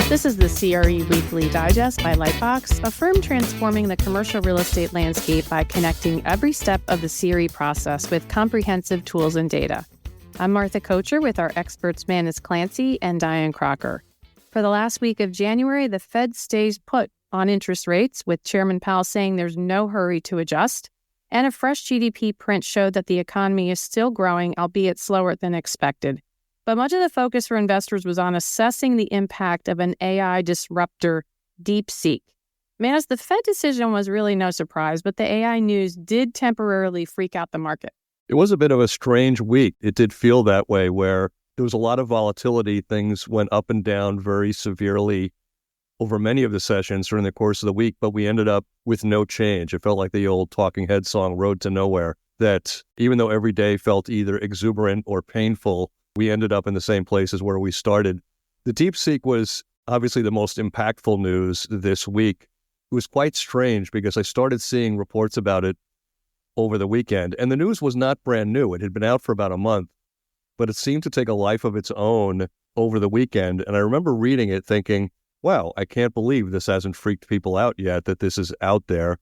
This is the CRE Weekly Digest by LightBox, a firm transforming the commercial real estate landscape by connecting every step of the CRE process with comprehensive tools and data. I'm Martha Kocher with our experts Manus Clancy and Dianne Crocker. For the last week of January, the Fed stays put on interest rates, with Chairman Powell saying there's no hurry to adjust, and a fresh GDP print showed that the economy is still growing, albeit slower than expected. But much of the focus for investors was on assessing the impact of an AI disruptor, DeepSeek. Manus, the Fed decision was really no surprise, but the AI news did temporarily freak out the market. It was a bit of a strange week. It did feel that way, where there was a lot of volatility. Things went up and down very severely over many of the sessions during the course of the week, but we ended up with no change. It felt like the old Talking Heads song, Road to Nowhere, that even though every day felt either exuberant or painful, we ended up in the same places where we started. The DeepSeek was obviously the most impactful news this week. It was quite strange because I started seeing reports about it over the weekend, and the news was not brand new. It had been out for about a month, but it seemed to take a life of its own over the weekend. And I remember reading it thinking, wow, I can't believe this hasn't freaked people out yet, that this is out there.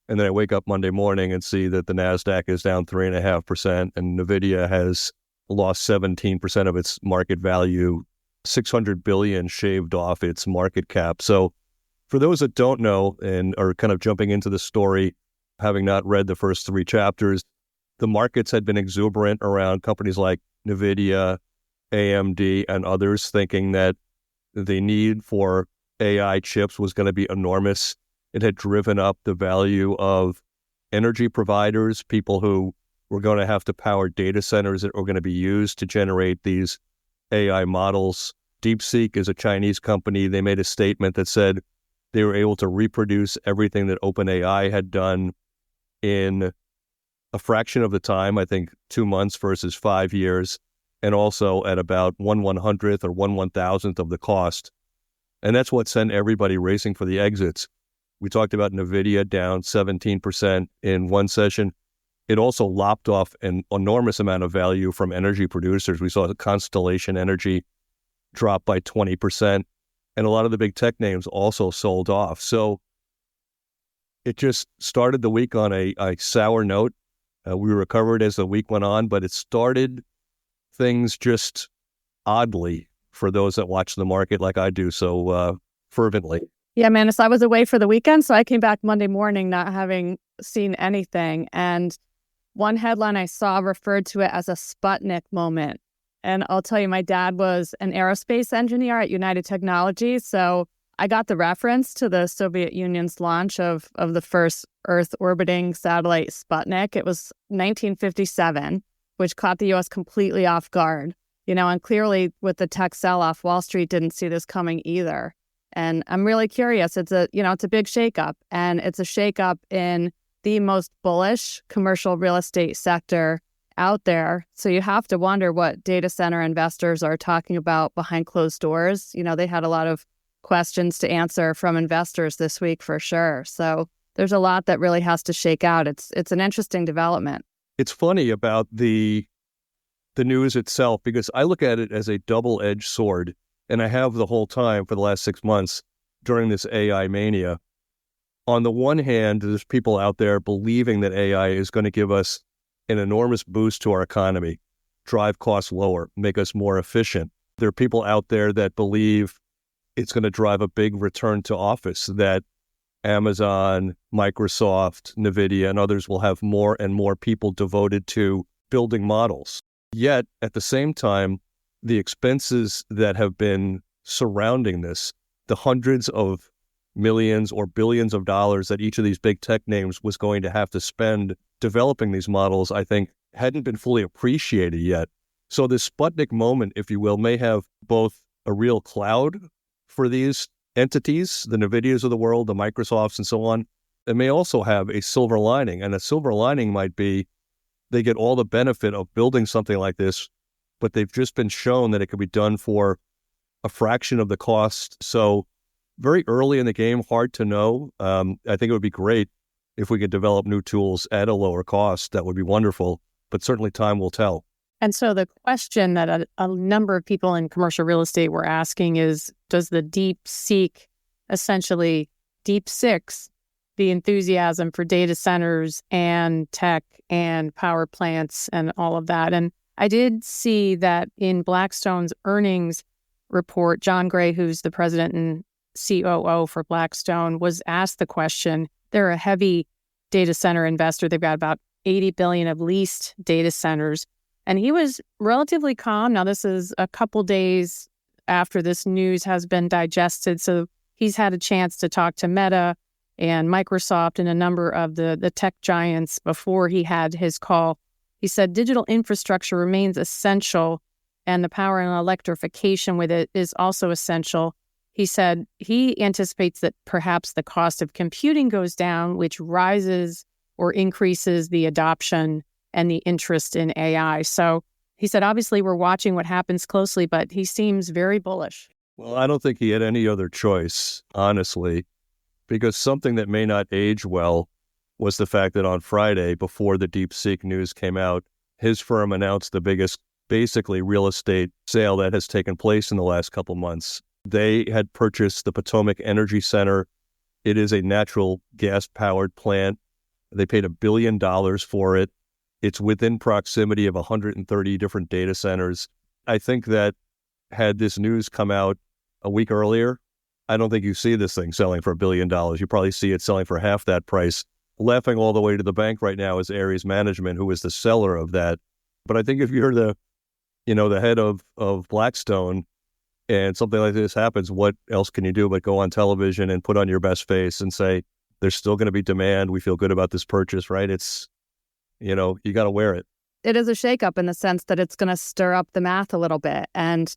And then I wake up Monday morning and see that the NASDAQ is down 3.5% and NVIDIA has lost 17% of its market value, 600 billion shaved off its market cap. So for those that don't know and are kind of jumping into the story, having not read the first three chapters, the markets had been exuberant around companies like NVIDIA, AMD, and others, thinking that the need for AI chips was going to be enormous. It had driven up the value of energy providers, people who were going to have to power data centers that were going to be used to generate these AI models. DeepSeek is a Chinese company. They made a statement that said they were able to reproduce everything that OpenAI had done in a fraction of the time, I think 2 months versus 5 years, and also at about 1/100th or 1/1000th of the cost. And that's what sent everybody racing for the exits. We talked about NVIDIA down 17% in one session. It also lopped off an enormous amount of value from energy producers. We saw Constellation Energy drop by 20%, and a lot of the big tech names also sold off. So it just started the week on a sour note. We recovered as the week went on, but it started things just oddly for those that watch the market like I do so fervently. Yeah, Manus, I was away for the weekend, so I came back Monday morning not having seen anything. And one headline I saw referred to it as a Sputnik moment. And I'll tell you, my dad was an aerospace engineer at United Technologies, so I got the reference to the Soviet Union's launch of the first Earth-orbiting satellite Sputnik. It was 1957, which caught the U.S. completely off guard. And clearly with the tech sell-off, Wall Street didn't see this coming either. And I'm really curious. It's a big shakeup, and it's a shakeup in the most bullish commercial real estate sector out there. So you have to wonder what data center investors are talking about behind closed doors. They had a lot of questions to answer from investors this week for sure. So there's a lot that really has to shake out. It's an interesting development. It's funny about the news itself, because I look at it as a double-edged sword, and I have the whole time for the last 6 months during this AI mania. On the one hand, there's people out there believing that AI is going to give us an enormous boost to our economy, drive costs lower, make us more efficient. There are people out there that believe it's going to drive a big return to office, that Amazon, Microsoft, NVIDIA, and others will have more and more people devoted to building models. Yet, at the same time, the expenses that have been surrounding this, the hundreds of millions or billions of dollars that each of these big tech names was going to have to spend developing these models, I think hadn't been fully appreciated yet. So this Sputnik moment, if you will, may have both a real cloud for these entities, the NVIDIAs of the world, the Microsofts and so on. It may also have a silver lining, and a silver lining might be they get all the benefit of building something like this, but they've just been shown that it can be done for a fraction of the cost. So very early in the game, hard to know. I think it would be great if we could develop new tools at a lower cost. That would be wonderful, but certainly time will tell. And so the question that a number of people in commercial real estate were asking is, does the DeepSeek, essentially DeepSeek, the enthusiasm for data centers and tech and power plants and all of that? And I did see that in Blackstone's earnings report, John Gray, who's the president and COO for Blackstone, was asked the question. They're a heavy data center investor. They've got about 80 billion of leased data centers. And he was relatively calm. Now, this is a couple days after this news has been digested. So he's had a chance to talk to Meta and Microsoft and a number of the tech giants before he had his call. He said digital infrastructure remains essential, and the power and electrification with it is also essential. He said he anticipates that perhaps the cost of computing goes down, which rises or increases the adoption and the interest in AI. So he said, obviously, we're watching what happens closely, but he seems very bullish. Well, I don't think he had any other choice, honestly, because something that may not age well was the fact that on Friday, before the DeepSeek news came out, his firm announced the biggest, basically, real estate sale that has taken place in the last couple months. They had purchased the Potomac Energy Center. It is a natural gas-powered plant. They paid $1 billion for it. It's within proximity of 130 different data centers. I think that had this news come out a week earlier, I don't think you see this thing selling for $1 billion. You probably see it selling for half that price. Laughing all the way to the bank right now is Ares Management, who is the seller of that. But I think if you're the head of Blackstone and something like this happens, what else can you do but go on television and put on your best face and say, there's still going to be demand. We feel good about this purchase, right? It's, you got to wear it. It is a shakeup in the sense that it's going to stir up the math a little bit. And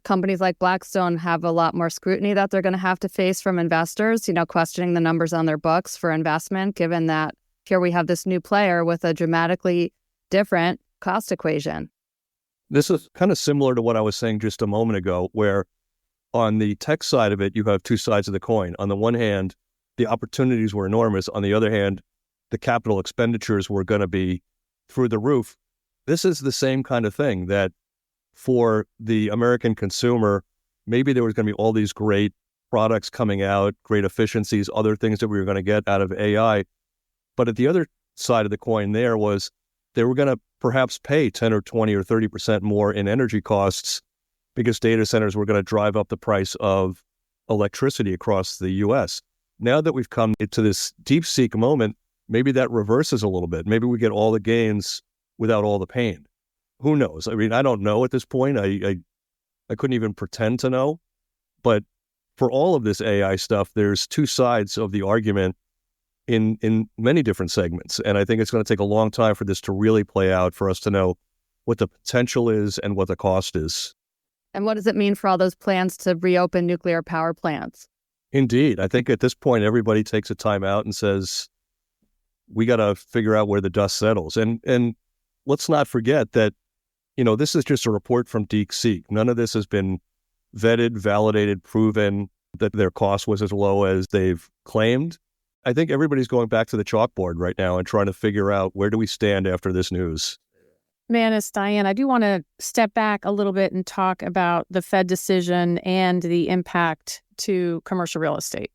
companies like Blackstone have a lot more scrutiny that they're going to have to face from investors, questioning the numbers on their books for investment, given that here we have this new player with a dramatically different cost equation. This is kind of similar to what I was saying just a moment ago, where on the tech side of it, you have two sides of the coin. On the one hand, the opportunities were enormous. On the other hand, the capital expenditures were going to be through the roof. This is the same kind of thing that for the American consumer, maybe there was going to be all these great products coming out, great efficiencies, other things that we were going to get out of AI. But at the other side of the coin there was they were going to perhaps pay 10 or 20 or 30% more in energy costs because data centers were going to drive up the price of electricity across the U.S. Now that we've come into this DeepSeek moment, maybe that reverses a little bit. Maybe we get all the gains without all the pain. Who knows? I mean, I don't know at this point. I couldn't even pretend to know. But for all of this AI stuff, there's two sides of the argument in many different segments. And I think it's going to take a long time for this to really play out for us to know what the potential is and what the cost is. And what does it mean for all those plans to reopen nuclear power plants? Indeed. I think at this point, everybody takes a time out and says, we got to figure out where the dust settles. And let's not forget that, this is just a report from DeepSeek. None of this has been vetted, validated, proven that their cost was as low as they've claimed. I think everybody's going back to the chalkboard right now and trying to figure out where do we stand after this news. Manus, Dianne, I do want to step back a little bit and talk about the Fed decision and the impact to commercial real estate.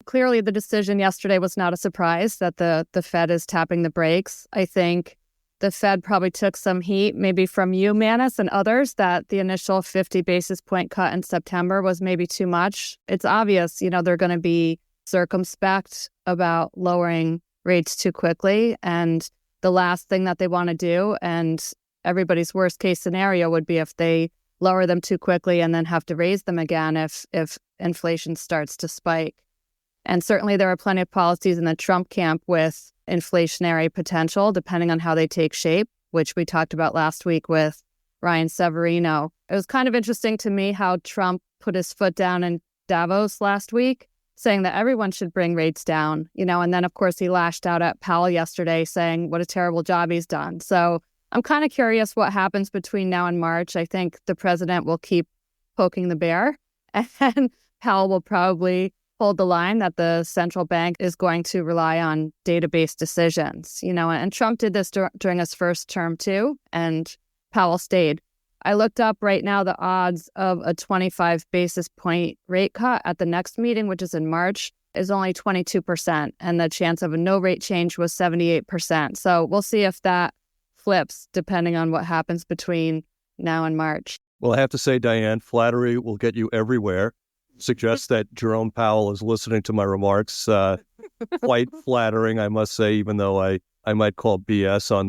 Clearly, the decision yesterday was not a surprise that the Fed is tapping the brakes. I think the Fed probably took some heat, maybe from you, Manus, and others, that the initial 50 basis point cut in September was maybe too much. It's obvious, they're going to be circumspect about lowering rates too quickly. And the last thing that they want to do, and everybody's worst case scenario would be if they lower them too quickly and then have to raise them again if inflation starts to spike. And certainly there are plenty of policies in the Trump camp with inflationary potential, depending on how they take shape, which we talked about last week with Ryan Severino. It was kind of interesting to me how Trump put his foot down in Davos last week, saying that everyone should bring rates down, and then, of course, he lashed out at Powell yesterday saying what a terrible job he's done. So I'm kind of curious what happens between now and March. I think the president will keep poking the bear, and Powell will probably hold the line that the central bank is going to rely on database decisions, and Trump did this during his first term too. And Powell stayed. I looked up right now the odds of a 25 basis point rate cut at the next meeting, which is in March, is only 22%. And the chance of a no rate change was 78%. So we'll see if that flips depending on what happens between now and March. Well, I have to say, Dianne, flattery will get you everywhere. Suggests that Jerome Powell is listening to my remarks. Quite flattering, I must say, even though I might call BS on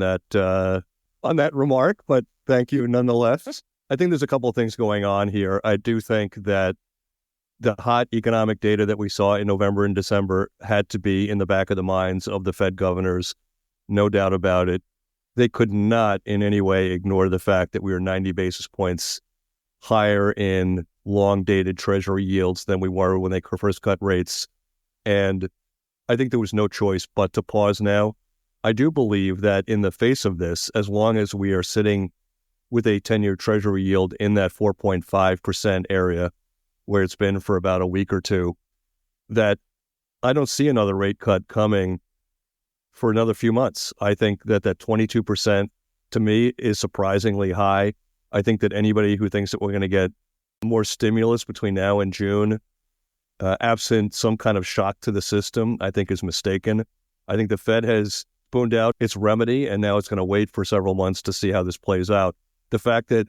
that remark, but thank you nonetheless. I think there's a couple of things going on here. I do think that the hot economic data that we saw in November and December had to be in the back of the minds of the Fed governors, no doubt about it. They could not in any way ignore the fact that we were 90 basis points higher in long-dated Treasury yields than we were when they first cut rates. And I think there was no choice but to pause now. I do believe that in the face of this, as long as we are sitting with a 10-year Treasury yield in that 4.5% area, where it's been for about a week or two, that I don't see another rate cut coming for another few months. I think that 22% to me is surprisingly high. I think that anybody who thinks that we're going to get more stimulus between now and June, absent some kind of shock to the system, I think is mistaken. I think the Fed has spooned out its remedy, and now it's going to wait for several months to see how this plays out. The fact that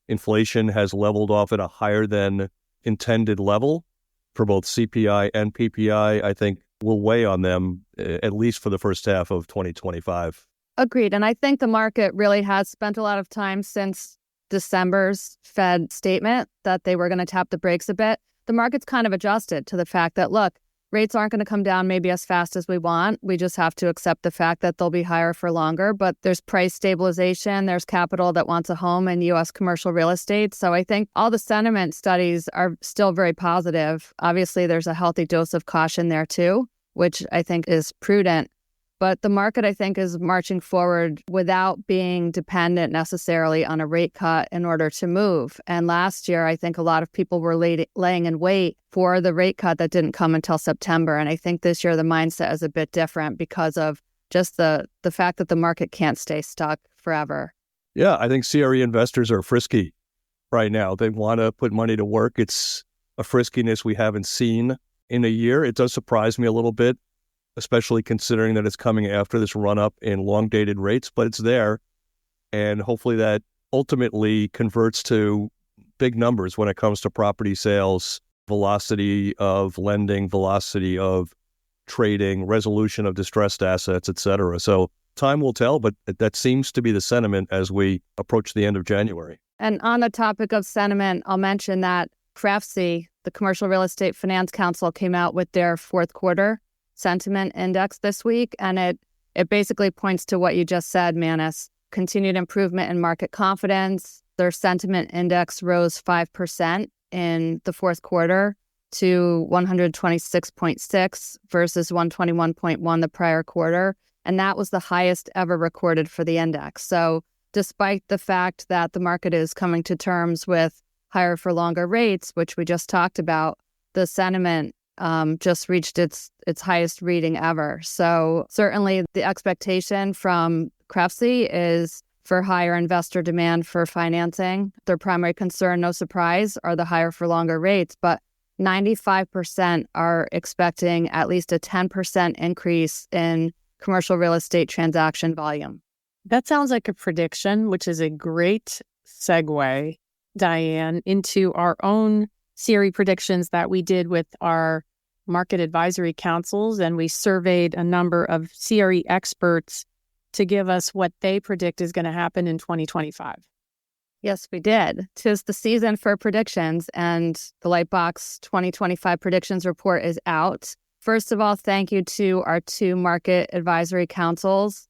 inflation has leveled off at a higher than intended level for both CPI and PPI, I think will weigh on them, at least for the first half of 2025. Agreed. And I think the market really has spent a lot of time since December's Fed statement that they were going to tap the brakes a bit. The market's kind of adjusted to the fact that, look, rates aren't going to come down maybe as fast as we want. We just have to accept the fact that they'll be higher for longer. But there's price stabilization. There's capital that wants a home in U.S. commercial real estate. So I think all the sentiment studies are still very positive. Obviously, there's a healthy dose of caution there, too, which I think is prudent. But the market, I think, is marching forward without being dependent necessarily on a rate cut in order to move. And last year, I think a lot of people were laying in wait for the rate cut that didn't come until September. And I think this year the mindset is a bit different because of just the fact that the market can't stay stuck forever. Yeah, I think CRE investors are frisky right now. They want to put money to work. It's a friskiness we haven't seen in a year. It does surprise me a little bit, especially considering that it's coming after this run-up in long-dated rates, but it's there. And hopefully that ultimately converts to big numbers when it comes to property sales, velocity of lending, velocity of trading, resolution of distressed assets, et cetera. So time will tell, but that seems to be the sentiment as we approach the end of January. And on the topic of sentiment, I'll mention that CREFC, the Commercial Real Estate Finance Council, came out with their fourth quarter sentiment index this week, and it basically points to what you just said, Manus. Continued improvement in market confidence. Their sentiment index rose 5% in the fourth quarter to 126.6 versus 121.1 the prior quarter, and that was the highest ever recorded for the index. So despite the fact that the market is coming to terms with higher for longer rates, which we just talked about, the sentiment just reached its highest reading ever. So certainly the expectation from CREFC is for higher investor demand for financing. Their primary concern, no surprise, are the higher for longer rates, but 95% are expecting at least a 10% increase in commercial real estate transaction volume. That sounds like a prediction, which is a great segue, Dianne, into our own CRE predictions that we did with our market advisory councils, and we surveyed a number of CRE experts to give us what they predict is going to happen in 2025. Yes, we did. 'Tis the season for predictions, and the LightBox 2025 predictions report is out. First of all, thank you to our 2 market advisory councils,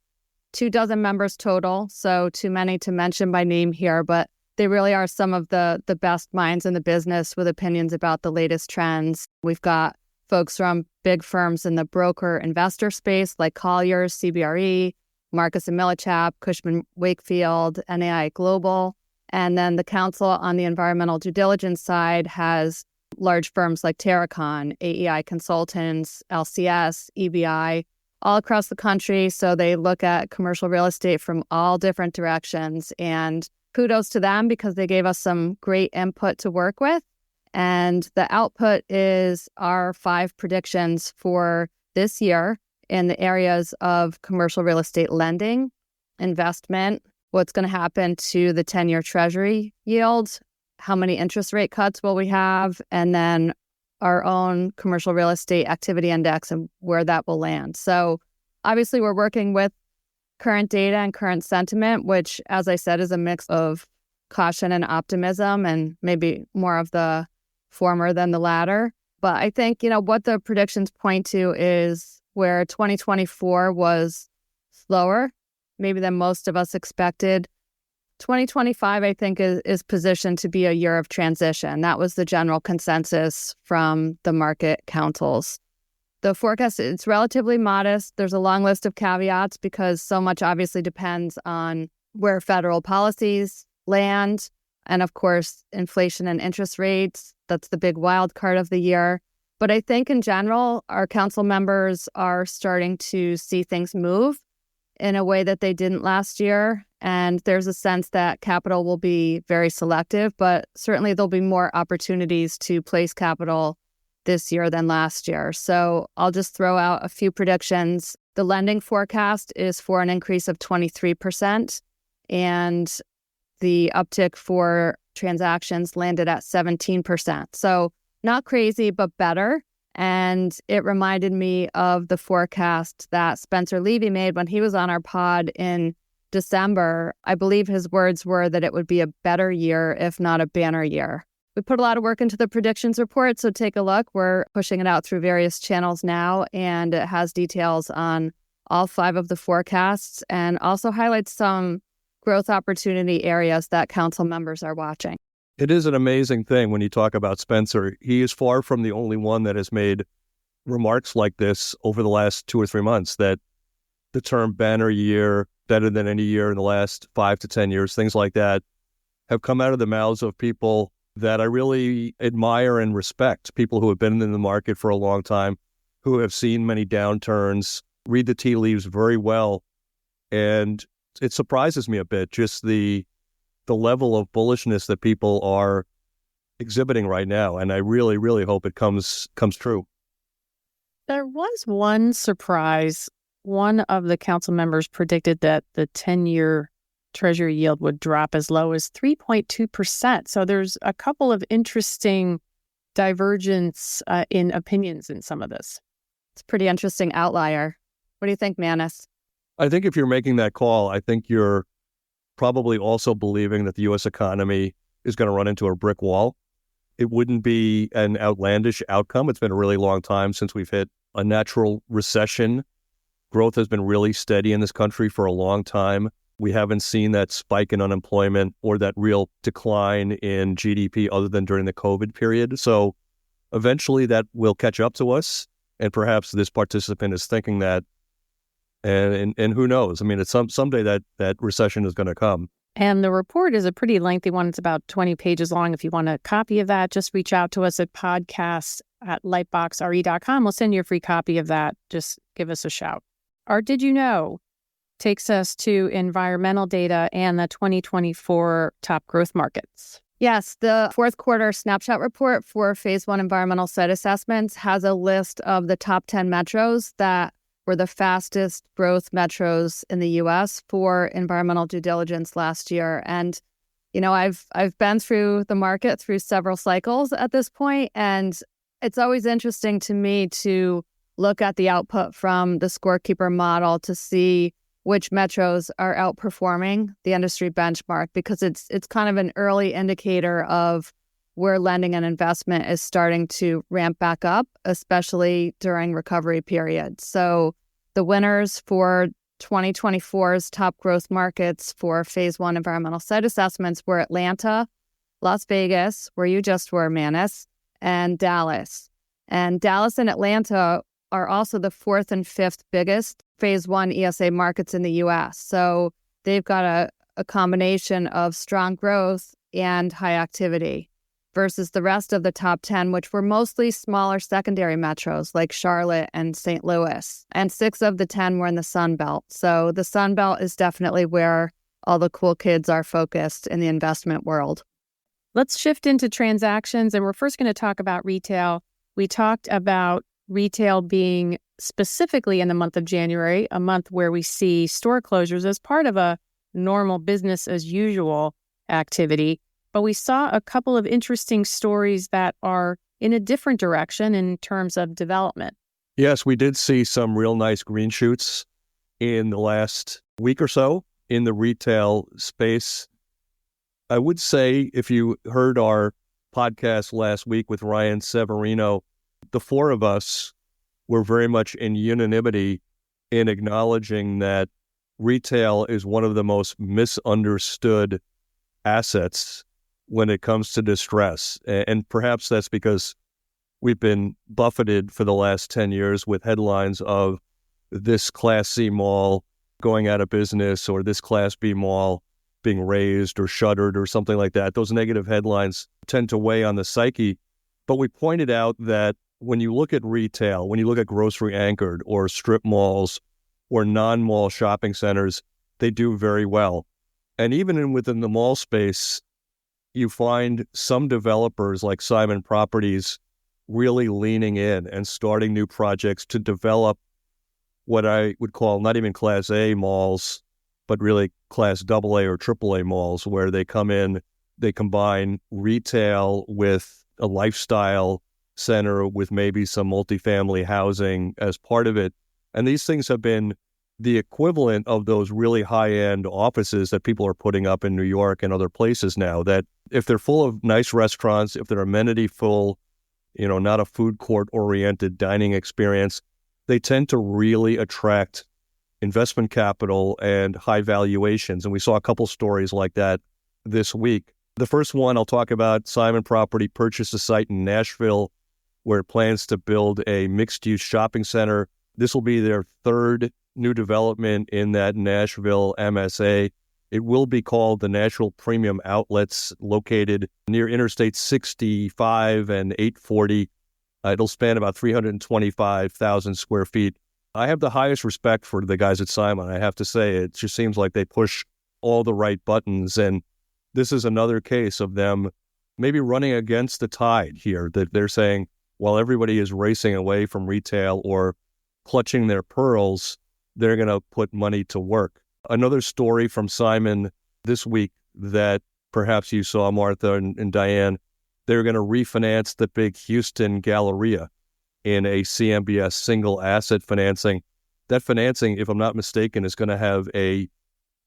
24 members total, so too many to mention by name here, but they really are some of the best minds in the business with opinions about the latest trends. We've got folks from big firms in the broker investor space like Colliers, CBRE, Marcus & Millichap, Cushman Wakefield, NAI Global. And then the council on the environmental due diligence side has large firms like Terracon, AEI Consultants, LCS, EBI, all across the country. So they look at commercial real estate from all different directions. And kudos to them because they gave us some great input to work with. And the output is our 5 predictions for this year in the areas of commercial real estate lending, investment, what's going to happen to the 10-year Treasury yield, how many interest rate cuts will we have, and then our own commercial real estate activity index and where that will land. So obviously we're working with current data and current sentiment, which, as I said, is a mix of caution and optimism and maybe more of the former than the latter. But I think, what the predictions point to is where 2024 was slower, maybe than most of us expected. 2025, I think, is positioned to be a year of transition. That was the general consensus from the market councils. The forecast, it's relatively modest. There's a long list of caveats because so much obviously depends on where federal policies land. And of course, inflation and interest rates, that's the big wild card of the year. But I think in general, our council members are starting to see things move in a way that they didn't last year. And there's a sense that capital will be very selective, but certainly there'll be more opportunities to place capital this year than last year. So I'll just throw out a few predictions. The lending forecast is for an increase of 23%, and the uptick for transactions landed at 17%. So not crazy, but better. And it reminded me of the forecast that Spencer Levy made when he was on our pod in December. I believe his words were that it would be a better year, if not a banner year. We put a lot of work into the predictions report, so take a look. We're pushing it out through various channels now, and it has details on all 5 of the forecasts and also highlights some growth opportunity areas that council members are watching. It is an amazing thing when you talk about Spencer. He is far from the only one that has made remarks like this over the last 2 or 3 months, that the term banner year, better than any year in the last 5 to 10 years, things like that, have come out of the mouths of people that I really admire and respect, people who have been in the market for a long time, who have seen many downturns, read the tea leaves very well. And it surprises me a bit, just the level of bullishness that people are exhibiting right now. And I really, really hope it comes true. There was one surprise. One of the council members predicted that the 10-year Treasury yield would drop as low as 3.2%. So there's a couple of interesting divergence in opinions in some of this. It's a pretty interesting outlier. What do you think, Manus? I think if you're making that call, I think you're probably also believing that the U.S. economy is going to run into a brick wall. It wouldn't be an outlandish outcome. It's been a really long time since we've hit a natural recession. Growth has been really steady in this country for a long time. We haven't seen that spike in unemployment or that real decline in GDP other than during the COVID period. So eventually that will catch up to us. And perhaps this participant is thinking that. And who knows? I mean, it's someday that recession is going to come. And the report is a pretty lengthy one. It's about 20 pages long. If you want a copy of that, just reach out to us at podcast@lightboxre.com. We'll send you a free copy of that. Just give us a shout. Our Did You Know takes us to environmental data and the 2024 top growth markets. Yes, the fourth quarter snapshot report for Phase 1 environmental site assessments has a list of the top 10 metros that were the fastest growth metros in the U.S. for environmental due diligence last year. And, I've been through the market through several cycles at this point, and it's always interesting to me to look at the output from the scorekeeper model to see which metros are outperforming the industry benchmark, because it's kind of an early indicator of where lending and investment is starting to ramp back up, especially during recovery periods. So the winners for 2024's top growth markets for Phase 1 environmental site assessments were Atlanta, Las Vegas, where you just were, Manus, and Dallas. And Dallas and Atlanta are also the 4th and 5th biggest Phase 1 ESA markets in the U.S. So they've got a combination of strong growth and high activity versus the rest of the top 10, which were mostly smaller secondary metros like Charlotte and St. Louis. And 6 of the 10 were in the Sun Belt. So the Sun Belt is definitely where all the cool kids are focused in the investment world. Let's shift into transactions, and we're first going to talk about retail. We talked about retail being specifically in the month of January, a month where we see store closures as part of a normal business as usual activity. But we saw a couple of interesting stories that are in a different direction in terms of development. Yes, we did see some real nice green shoots in the last week or so in the retail space. I would say if you heard our podcast last week with Ryan Severino, the four of us were very much in unanimity in acknowledging that retail is one of the most misunderstood assets when it comes to distress. And perhaps that's because we've been buffeted for the last 10 years with headlines of this Class C mall going out of business or this Class B mall being razed or shuttered or something like that. Those negative headlines tend to weigh on the psyche. But we pointed out that when you look at retail, when you look at grocery anchored or strip malls or non-mall shopping centers, they do very well. And even within the mall space, you find some developers like Simon Properties really leaning in and starting new projects to develop what I would call not even Class A malls, but really Class AA or AAA malls, where they come in, they combine retail with a lifestyle center with maybe some multifamily housing as part of it. And these things have been the equivalent of those really high-end offices that people are putting up in New York and other places now, that if they're full of nice restaurants, if they're amenity full, not a food court-oriented dining experience, they tend to really attract investment capital and high valuations. And we saw a couple stories like that this week. The first one I'll talk about, Simon Property purchased a site in Nashville where it plans to build a mixed-use shopping center. This will be their third new development in that Nashville MSA. It will be called the Nashville Premium Outlets, located near Interstate 65 and 840. It'll span about 325,000 square feet. I have the highest respect for the guys at Simon. I have to say, it just seems like they push all the right buttons. And this is another case of them maybe running against the tide here, that they're saying, while everybody is racing away from retail or clutching their pearls, they're going to put money to work. Another story from Simon this week that perhaps you saw, Martha and Dianne, they're going to refinance the big Houston Galleria in a CMBS single asset financing. That financing, if I'm not mistaken, is going to have a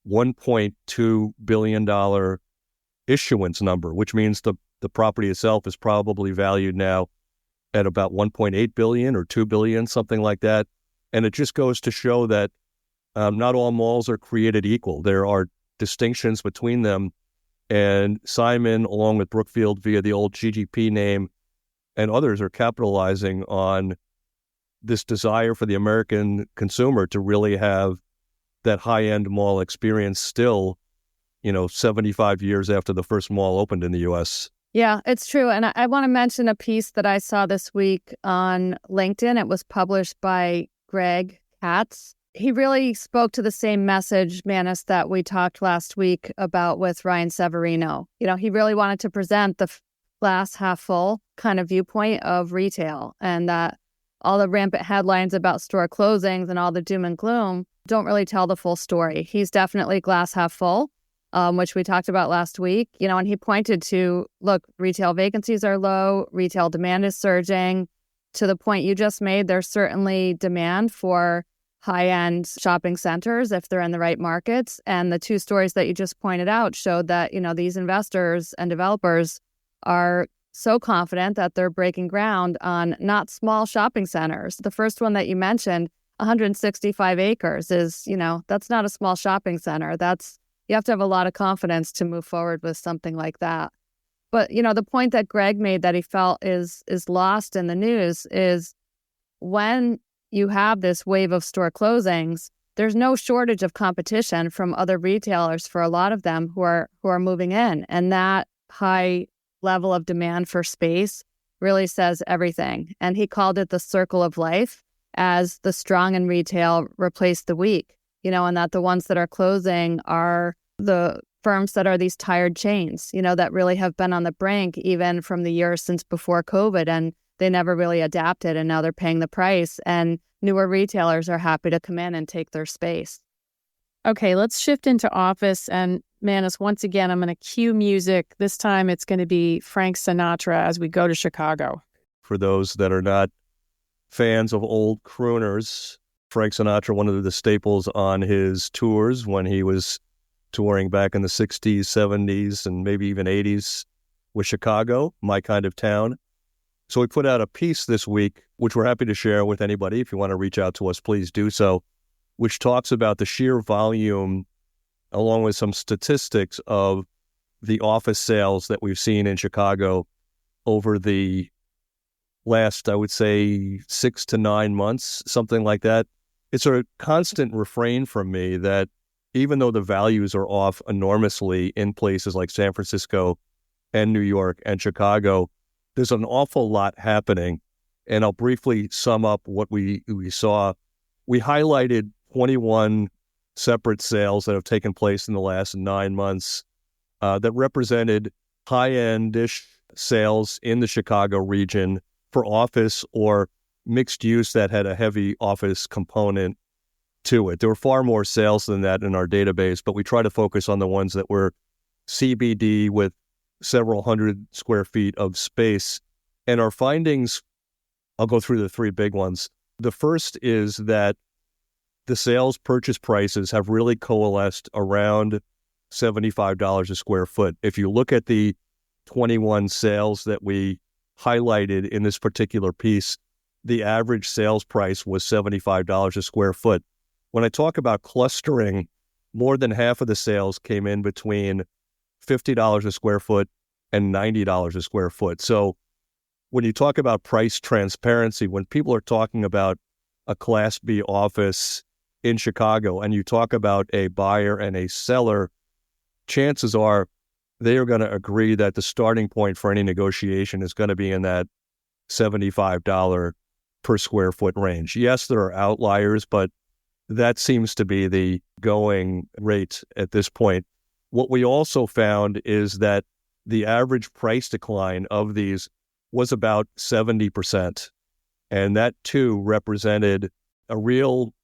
$1.2 billion issuance number, which means the property itself is probably valued now at about $1.8 billion or $2 billion, something like that. And it just goes to show that not all malls are created equal. There are distinctions between them. And Simon, along with Brookfield via the old GGP name, and others are capitalizing on this desire for the American consumer to really have that high-end mall experience still, 75 years after the first mall opened in the U.S. Yeah, it's true. And I want to mention a piece that I saw this week on LinkedIn. It was published by Greg Katz. He really spoke to the same message, Manus, that we talked last week about with Ryan Severino. He really wanted to present the glass half full kind of viewpoint of retail, and that all the rampant headlines about store closings and all the doom and gloom don't really tell the full story. He's definitely glass half full, which we talked about last week, and he pointed to, look, retail vacancies are low, retail demand is surging. To the point you just made, there's certainly demand for high-end shopping centers if they're in the right markets. And the two stories that you just pointed out showed that, these investors and developers are so confident that they're breaking ground on not small shopping centers. The first one that you mentioned, 165 acres is, that's not a small shopping center. You have to have a lot of confidence to move forward with something like that. But, the point that Greg made that he felt is lost in the news is when you have this wave of store closings, there's no shortage of competition from other retailers for a lot of them who are moving in. And that high level of demand for space really says everything. And he called it the circle of life, as the strong in retail replace the weak, and that the ones that are closing are the firms that are these tired chains, that really have been on the brink even from the years since before COVID, and they never really adapted, and now they're paying the price, and newer retailers are happy to come in and take their space. Okay, let's shift into office. And Manus, once again, I'm going to cue music. This time it's going to be Frank Sinatra as we go to Chicago. For those that are not fans of old crooners, Frank Sinatra, one of the staples on his tours when he was touring back in the 60s, 70s, and maybe even 80s with Chicago, my kind of town. So we put out a piece this week, which we're happy to share with anybody. If you want to reach out to us, please do so, which talks about the sheer volume, along with some statistics of the office sales that we've seen in Chicago over the last, I would say, 6 to 9 months, something like that. It's a constant refrain from me that even though the values are off enormously in places like San Francisco and New York and Chicago, there's an awful lot happening. And I'll briefly sum up what we saw. We highlighted 21 separate sales that have taken place in the last 9 months that represented high-end-ish sales in the Chicago region for office or mixed use that had a heavy office component to it. There were far more sales than that in our database, but we try to focus on the ones that were CBD with several hundred square feet of space. And our findings, I'll go through the 3 big ones. The first is that the sales purchase prices have really coalesced around $75 a square foot. If you look at the 21 sales that we highlighted in this particular piece, the average sales price was $75 a square foot. When I talk about clustering, more than half of the sales came in between $50 a square foot and $90 a square foot. So when you talk about price transparency, when people are talking about a Class B office in Chicago and you talk about a buyer and a seller, chances are they are going to agree that the starting point for any negotiation is going to be in that $75 per square foot range. Yes, there are outliers, but that seems to be the going rate at this point. What we also found is that the average price decline of these was about 70%. And that too represented a real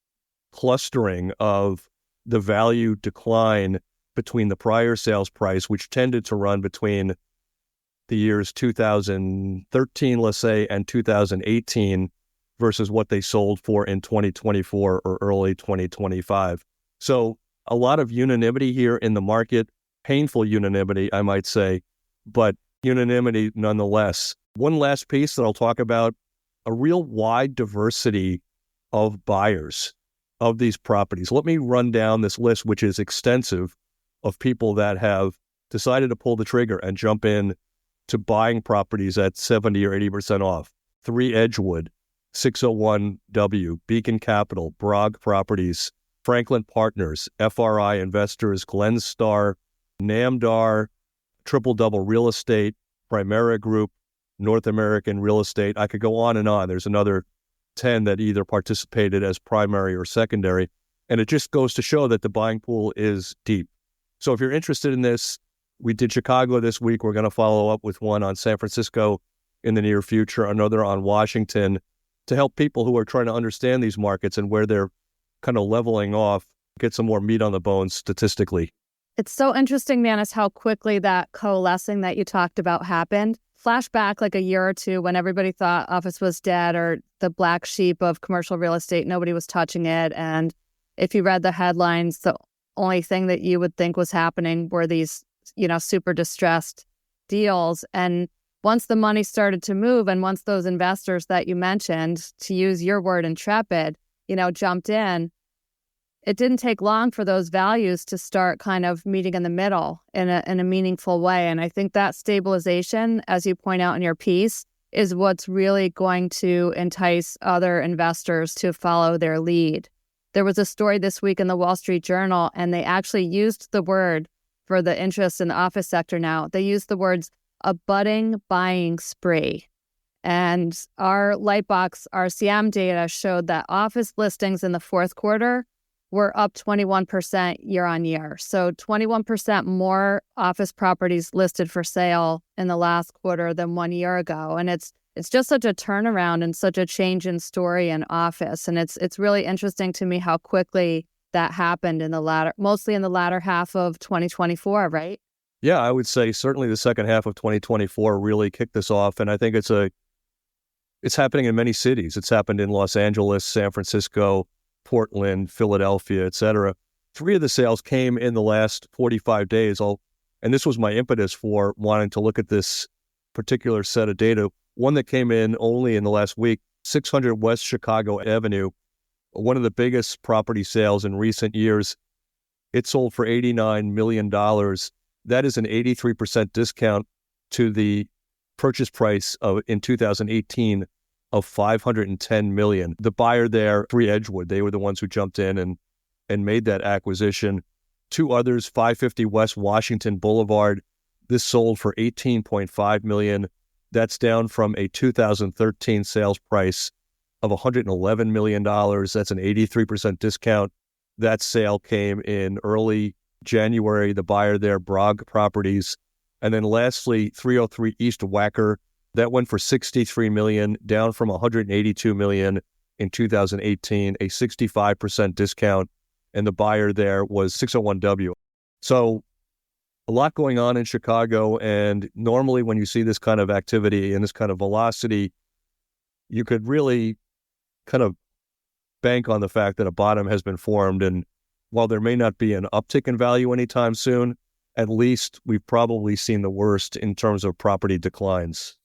clustering of the value decline between the prior sales price, which tended to run between the years 2013, let's say, and 2018 versus what they sold for in 2024 or early 2025. So a lot of unanimity here in the market, painful unanimity, I might say, but unanimity nonetheless. One last piece that I'll talk about, a real wide diversity of buyers of these properties. Let me run down this list, which is extensive, of people that have decided to pull the trigger and jump in to buying properties at 70 or 80% off. 3 Edgewood, 601W, Beacon Capital, Bragg Properties, Franklin Partners, FRI Investors, Glenstar, Namdar, Triple Double Real Estate, Primera Group, North American Real Estate. I could go on and on. There's another 10 that either participated as primary or secondary. And it just goes to show that the buying pool is deep. So if you're interested in this, we did Chicago this week. We're going to follow up with one on San Francisco in the near future, another on Washington, to help people who are trying to understand these markets and where they're kind of leveling off, get some more meat on the bones statistically. It's so interesting, Manus, how quickly that coalescing that you talked about happened. Flashback like a year or two when everybody thought office was dead or the black sheep of commercial real estate, nobody was touching it. And if you read the headlines, the only thing that you would think was happening were these, super distressed deals. And once the money started to move and once those investors that you mentioned, to use your word, intrepid, jumped in, it didn't take long for those values to start kind of meeting in the middle in a meaningful way. And I think that stabilization, as you point out in your piece, is what's really going to entice other investors to follow their lead. There was a story this week in the Wall Street Journal, and they actually used the word for the interest in the office sector now. They used the words a budding buying spree. And our LightBox RCM data showed that office listings in the fourth quarter were up 21% year on year. So 21% more office properties listed for sale in the last quarter than 1 year ago. And it's just such a turnaround and such a change in story in office. And it's really interesting to me how quickly that happened mostly in the latter half of 2024, right? Yeah, I would say certainly the second half of 2024 really kicked this off. And I think it's happening in many cities. It's happened in Los Angeles, San Francisco, Portland, Philadelphia, et cetera. 3 of the sales came in the last 45 days. And this was my impetus for wanting to look at this particular set of data. One that came in only in the last week, 600 West Chicago Avenue, one of the biggest property sales in recent years. It sold for $89 million. That is an 83% discount to the purchase price in 2018 of $510 million. The buyer there, 3 Edgewood, they were the ones who jumped in and made that acquisition. 2 others, 550 West Washington Boulevard. This sold for $18.5 million. That's down from a 2013 sales price of $111 million. That's an 83% discount. That sale came in early January. The buyer there, Bragg Properties. And then lastly, 303 East Wacker. That went for $63 million, down from $182 million in 2018, a 65% discount. And the buyer there was 601W. So a lot going on in Chicago. And normally when you see this kind of activity and this kind of velocity, you could really kind of bank on the fact that a bottom has been formed. And while there may not be an uptick in value anytime soon, at least we've probably seen the worst in terms of property declines.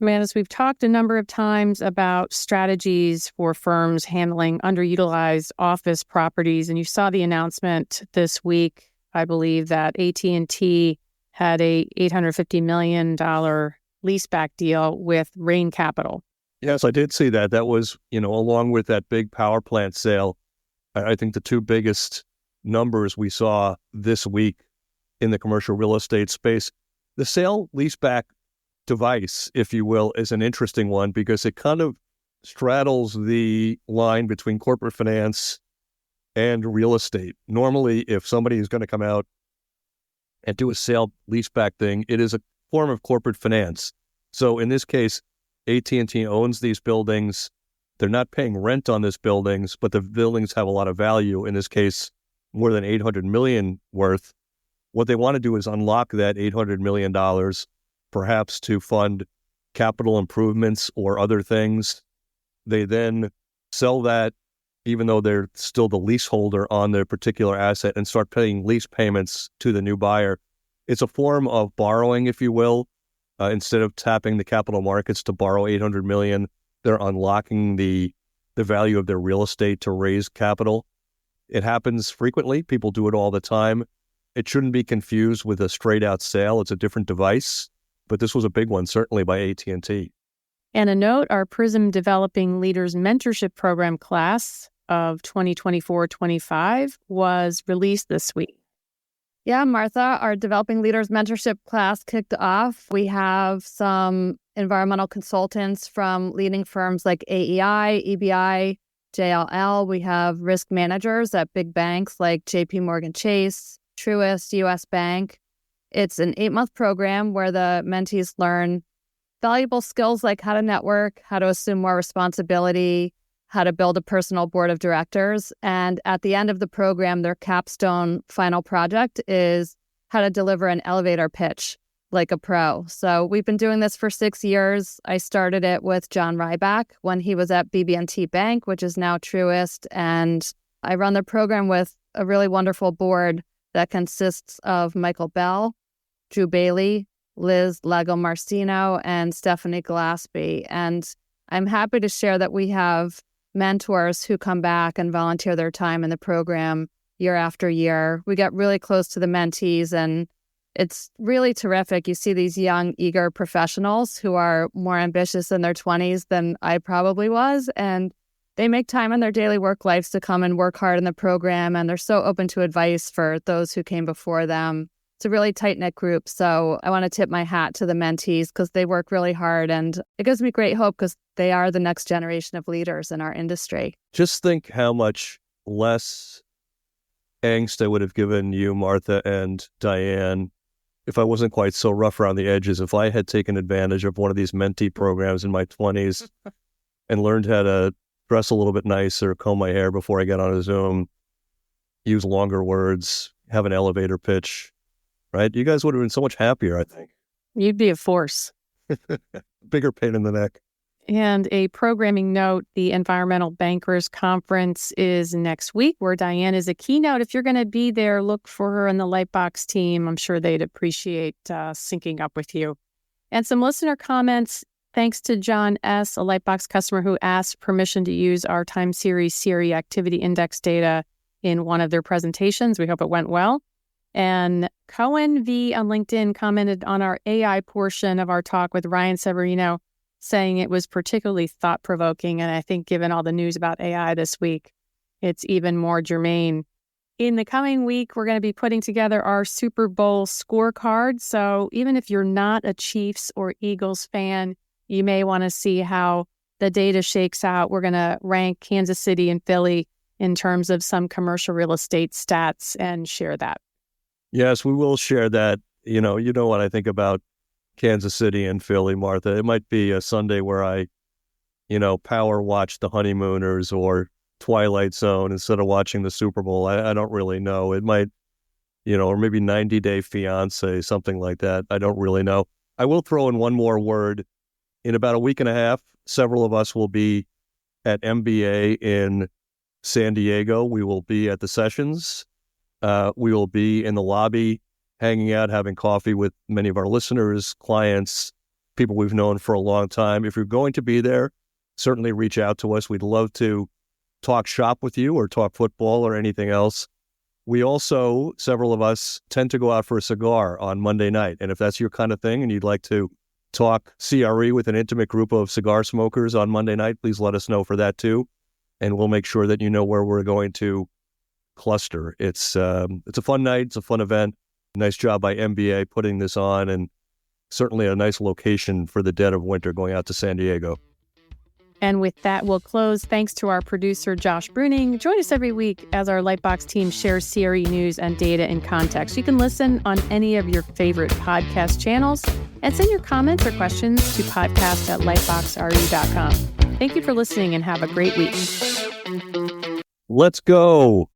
Manus, we've talked a number of times about strategies for firms handling underutilized office properties, and you saw the announcement this week, I believe, that AT&T had a $850 million leaseback deal with Rain Capital. Yes, I did see that. That was, along with that big power plant sale, I think the 2 biggest numbers we saw this week in the commercial real estate space. The sale-leaseback device, if you will, is an interesting one because it kind of straddles the line between corporate finance and real estate. Normally, if somebody is going to come out and do a sale-leaseback thing, it is a form of corporate finance. So in this case, AT&T owns these buildings. They're not paying rent on these buildings, but the buildings have a lot of value. In this case, more than $800 million worth. What they want to do is unlock that $800 million, perhaps to fund capital improvements or other things. They then sell that, even though they're still the leaseholder on their particular asset, and start paying lease payments to the new buyer. It's a form of borrowing, if you will. Instead of tapping the capital markets to borrow $800 million, they're unlocking the value of their real estate to raise capital. It happens frequently. People do it all the time. It shouldn't be confused with a straight-out sale. It's a different device, but this was a big one, certainly by AT&T. And a note, our PRISM Developing Leaders Mentorship Program class of 2024-25 was released this week. Yeah, Martha, our Developing Leaders Mentorship class kicked off. We have some environmental consultants from leading firms like AEI, EBI, JLL. We have risk managers at big banks like JP Morgan Chase, Truist, US Bank. It's an 8-month program where the mentees learn valuable skills like how to network, how to assume more responsibility, how to build a personal board of directors. And at the end of the program, their capstone final project is how to deliver an elevator pitch like a pro. So we've been doing this for 6 years. I started it with John Ryback when he was at BB&T Bank, which is now Truist. And I run the program with a really wonderful board that consists of Michael Bell, Drew Bailey, Liz Lago-Marcino, and Stephanie Gillespie. And I'm happy to share that we have mentors who come back and volunteer their time in the program year after year. We get really close to the mentees, and it's really terrific. You see these young, eager professionals who are more ambitious in their 20s than I probably was, and they make time in their daily work lives to come and work hard in the program, and they're so open to advice for those who came before them. It's a really tight-knit group, so I want to tip my hat to the mentees because they work really hard, and it gives me great hope because they are the next generation of leaders in our industry. Just think how much less angst I would have given you, Martha and Dianne, if I wasn't quite so rough around the edges. If I had taken advantage of one of these mentee programs in my 20s and learned how to dress a little bit nicer, comb my hair before I get on a Zoom, use longer words, have an elevator pitch, right? You guys would have been so much happier, I think. You'd be a force. Bigger pain in the neck. And a programming note, the Environmental Bankers Conference is next week, where Dianne is a keynote. If you're going to be there, look for her and the LightBox team. I'm sure they'd appreciate syncing up with you. And some listener comments. Thanks to John S., a LightBox customer who asked permission to use our time series CRE activity index data in one of their presentations. We hope it went well. And Cohen V. on LinkedIn commented on our AI portion of our talk with Ryan Severino, saying it was particularly thought-provoking. And I think given all the news about AI this week, it's even more germane. In the coming week, we're going to be putting together our Super Bowl scorecard. So even if you're not a Chiefs or Eagles fan, you may want to see how the data shakes out. We're going to rank Kansas City and Philly in terms of some commercial real estate stats and share that. Yes, we will share that. You know what I think about Kansas City and Philly, Martha. It might be a Sunday where I, power watch the Honeymooners or Twilight Zone instead of watching the Super Bowl. I don't really know. It might, or maybe 90 Day Fiance, something like that. I don't really know. I will throw in one more word. In about a week and a half, several of us will be at MBA in San Diego. We will be at the sessions. We will be in the lobby, hanging out, having coffee with many of our listeners, clients, people we've known for a long time. If you're going to be there, certainly reach out to us. We'd love to talk shop with you or talk football or anything else. We also, several of us, tend to go out for a cigar on Monday night. And if that's your kind of thing and you'd like to talk CRE with an intimate group of cigar smokers on Monday night, please let us know for that too. And we'll make sure that you know where we're going to cluster. It's a fun night. It's a fun event. Nice job by MBA putting this on, and certainly a nice location for the dead of winter going out to San Diego. And with that, we'll close. Thanks to our producer, Josh Bruning. Join us every week as our Lightbox team shares CRE news and data in context. You can listen on any of your favorite podcast channels and send your comments or questions to podcast@lightboxre.com. Thank you for listening and have a great week. Let's go.